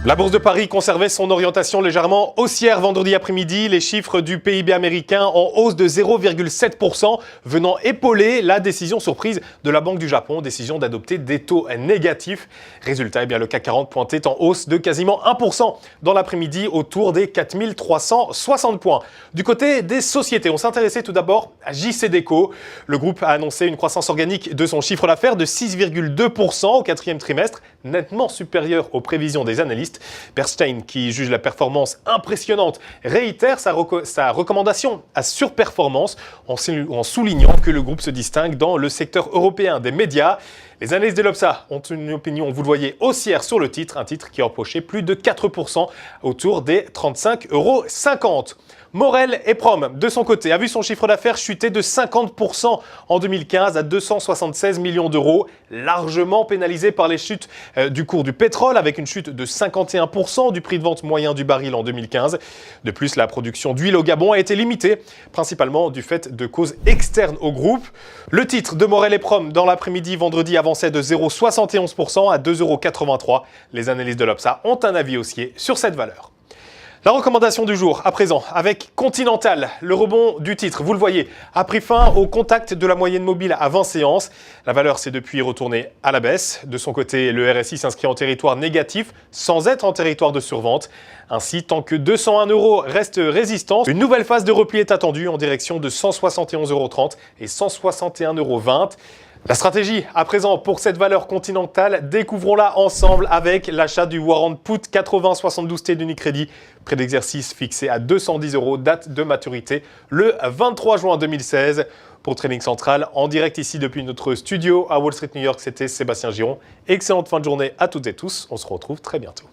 La bourse de Paris conservait son orientation légèrement haussière vendredi après-midi. Les chiffres du PIB américain en hausse de 0,7%, venant épauler la décision surprise de la Banque du Japon, décision d'adopter des taux négatifs. Résultat, le CAC 40 pointait en hausse de quasiment 1% dans l'après-midi autour des 4360 points. Du côté des sociétés, on s'intéressait tout d'abord à JCDecaux. Le groupe a annoncé une croissance organique de son chiffre d'affaires de 6,2% au quatrième trimestre, nettement supérieure aux prévisions des analystes. Bernstein, qui juge la performance impressionnante, réitère sa recommandation à surperformance en soulignant que le groupe se distingue dans le secteur européen des médias. Les analystes de l'Obsa ont une opinion, vous le voyez, haussière sur le titre, un titre qui a empoché plus de 4% autour des 35,50 €. Morel et Prom, de son côté, a vu son chiffre d'affaires chuter de 50% en 2015 à 276 millions d'euros, largement pénalisé par les chutes du cours du pétrole, avec une chute de 51% du prix de vente moyen du baril en 2015. De plus, la production d'huile au Gabon a été limitée, principalement du fait de causes externes au groupe. Le titre de Morel et Prom dans l'après-midi vendredi avançait de 0,71% à 2,83 €. Les analystes de l'Obsa ont un avis haussier sur cette valeur. La recommandation du jour, à présent, avec Continental. Le rebond du titre, vous le voyez, a pris fin au contact de la moyenne mobile à 20 séances. La valeur s'est depuis retournée à la baisse. De son côté, le RSI s'inscrit en territoire négatif, sans être en territoire de survente. Ainsi, tant que 201 € reste résistant, une nouvelle phase de repli est attendue en direction de 171,30 € et 161,20 €. La stratégie, à présent, pour cette valeur continentale, découvrons-la ensemble avec l'achat du warrant put 8072T d'Unicredit, prix d'exercice fixé à 210 €, date de maturité le 23 juin 2016. Pour Trading Central, en direct ici depuis notre studio à Wall Street, New York, c'était Sébastien Giron. Excellente fin de journée à toutes et tous, on se retrouve très bientôt.